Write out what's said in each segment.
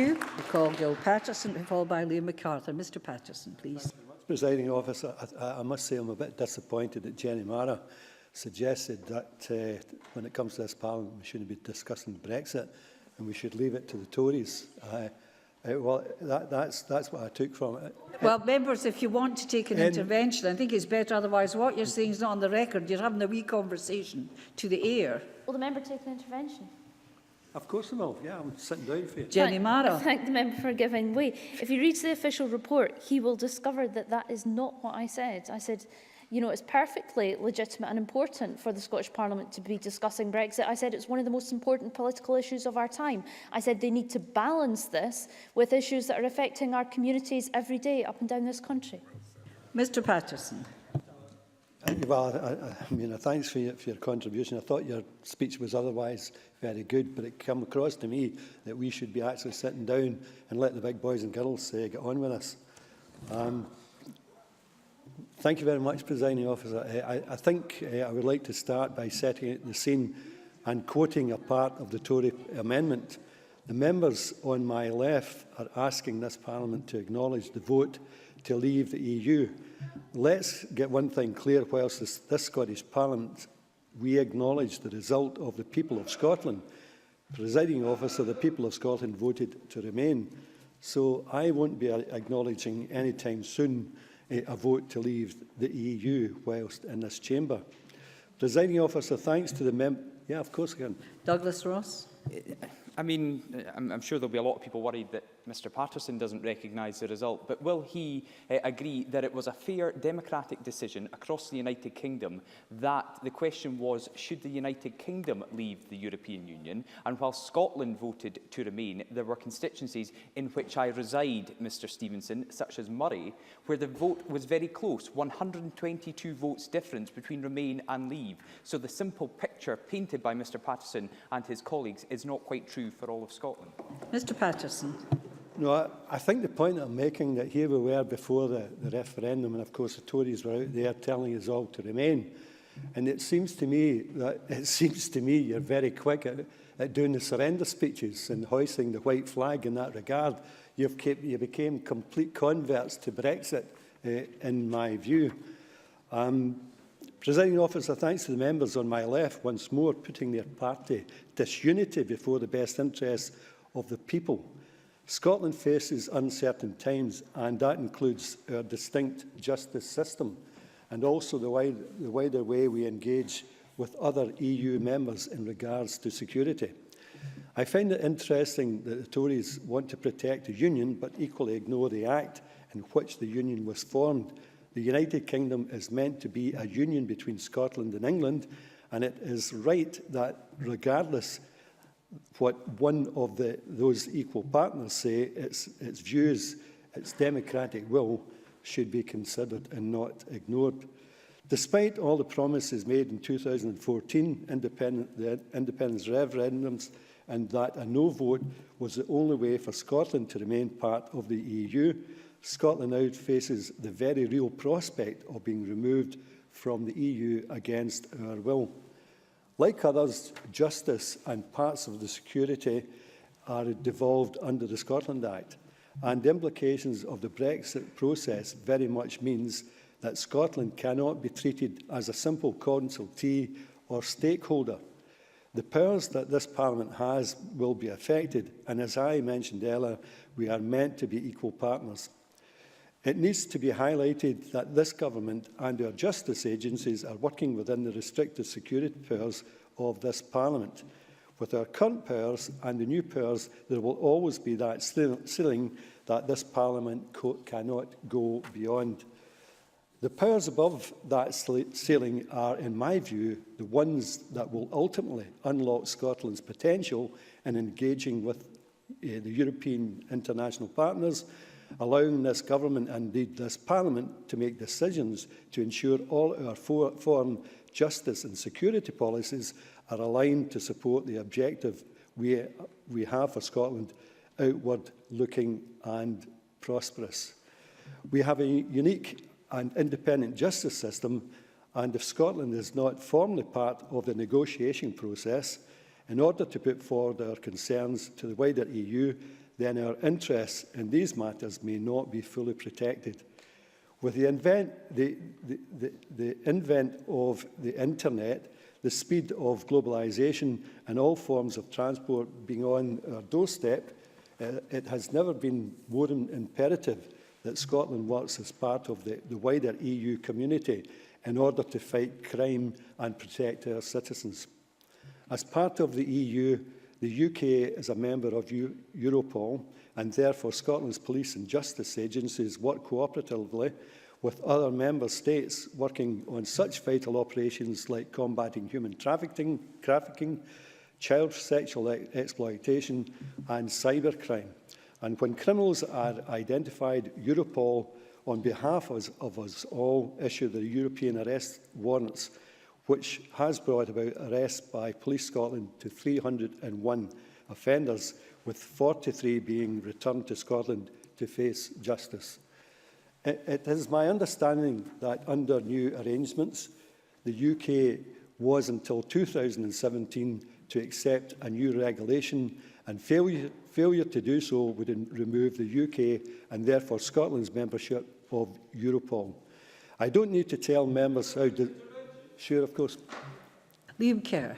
you. I call Gil Paterson, followed by Liam MacArthur. Mr Paterson, please. Presiding Officer, I must say I'm a bit disappointed that Jenny Mara suggested that when it comes to this Parliament we shouldn't be discussing Brexit and we should leave it to the Tories. Well, that's what I took from it. Well, members, if you want to take an intervention, I think it's better. Otherwise, what you're saying is not on the record. You're having a wee conversation to the air. Will the member take an intervention? Of course I will. Yeah, I'm sitting down for you. Jenny Mara. I thank the member for giving way. If he reads the official report, he will discover that that is not what I said. I said, you know, it's perfectly legitimate and important for the Scottish Parliament to be discussing Brexit. I said it's one of the most important political issues of our time. I said they need to balance this with issues that are affecting our communities every day up and down this country. Mr Paterson. Well, I mean, thanks for your contribution. I thought your speech was otherwise very good, but it came across to me that we should be actually sitting down and let the big boys and girls get on with us. Thank you very much, Presiding Officer. I think I would like to start by setting the scene and quoting a part of the Tory amendment. The members on my left are asking this Parliament to acknowledge the vote to leave the EU. Let's get one thing clear. Whilst this Scottish Parliament, we acknowledge the result of the people of Scotland. Presiding Officer, the people of Scotland voted to remain. So I won't be acknowledging anytime soon a vote to leave the EU whilst in this chamber. Presiding Officer, thanks to the member. Yeah, of course I can. Douglas Ross. I mean, I'm sure there'll be a lot of people worried that Mr Paterson doesn't recognise the result, but will he agree that it was a fair democratic decision across the United Kingdom that the question was, should the United Kingdom leave the European Union? And while Scotland voted to remain, there were constituencies in which I reside, Mr Stevenson, such as Murray, where the vote was very close, 122 votes difference between remain and leave. So the simple picture painted by Mr Paterson and his colleagues is not quite true for all of Scotland. Mr Paterson. No, I think the point I'm making that here we were before the referendum, and of course the Tories were out there telling us all to remain. And it seems to me you're very quick at doing the surrender speeches and hoisting the white flag in that regard. You became complete converts to Brexit, in my view. Presiding Officer, thanks to the members on my left once more putting their party disunity before the best interests of the people. Scotland faces uncertain times, and that includes our distinct justice system and also the wider way we engage with other EU members in regards to security. I find it interesting that the Tories want to protect the Union but equally ignore the Act in which the Union was formed. The United Kingdom is meant to be a union between Scotland and England, and it is right that regardless what one of those equal partners say, its views, its democratic will should be considered and not ignored. Despite all the promises made in 2014, the independence referendums, and that a no vote was the only way for Scotland to remain part of the EU, Scotland now faces the very real prospect of being removed from the EU against our will. Like others, justice and parts of the security are devolved under the Scotland Act, and the implications of the Brexit process very much means that Scotland cannot be treated as a simple consultee or stakeholder. The powers that this Parliament has will be affected, and as I mentioned earlier, we are meant to be equal partners. It needs to be highlighted that this government and our justice agencies are working within the restricted security powers of this Parliament. With our current powers and the new powers, there will always be that ceiling that this Parliament cannot go beyond. The powers above that ceiling are, in my view, the ones that will ultimately unlock Scotland's potential in engaging with the European international partners, allowing this government and indeed this Parliament to make decisions to ensure all our foreign justice and security policies are aligned to support the objective we have for Scotland, outward looking and prosperous. We have a unique and independent justice system, and if Scotland is not formally part of the negotiation process, in order to put forward our concerns to the wider EU, then our interests in these matters may not be fully protected. With the invent of the internet, the speed of globalisation and all forms of transport being on our doorstep, it has never been more imperative that Scotland works as part of the wider EU community in order to fight crime and protect our citizens. As part of the EU, the UK is a member of Europol, and therefore Scotland's police and justice agencies work cooperatively with other member states working on such vital operations like combating human trafficking, child sexual exploitation and cybercrime. And when criminals are identified, Europol, on behalf of us all, issue the European arrest warrants, which has brought about arrests by Police Scotland to 301 offenders, with 43 being returned to Scotland to face justice. It is my understanding that under new arrangements, the UK was until 2017 to accept a new regulation, and failure to do so would remove the UK and therefore Scotland's membership of Europol. I don't need to tell members how to... Sure, of course. Liam Kerr.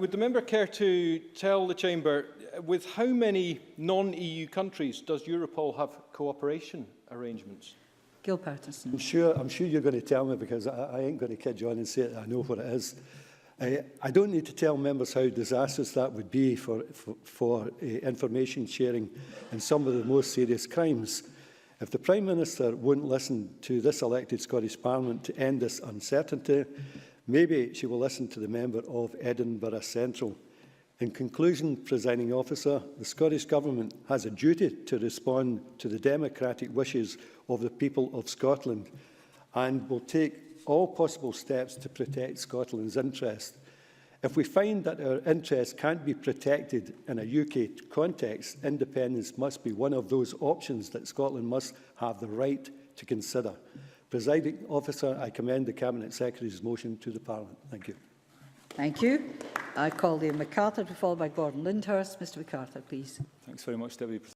Would the member care to tell the Chamber with how many non-EU countries does Europol have cooperation arrangements? Gil Paterson. I'm sure you're going to tell me, because I ain't going to kid you on and say that I know what it is. I don't need to tell members how disastrous that would be for information sharing in some of the most serious crimes. If the Prime Minister won't listen to this elected Scottish Parliament to end this uncertainty, maybe she will listen to the member of Edinburgh Central. In conclusion, Presiding Officer, the Scottish Government has a duty to respond to the democratic wishes of the people of Scotland and will take all possible steps to protect Scotland's interest. If we find that our interests can't be protected in a UK context, independence must be one of those options that Scotland must have the right to consider. Presiding Officer, I commend the Cabinet Secretary's motion to the Parliament. Thank you. Thank you. I call Liam MacArthur, to be followed by Gordon Lyndhurst. Mr MacArthur, please. Thanks very much, Deputy President.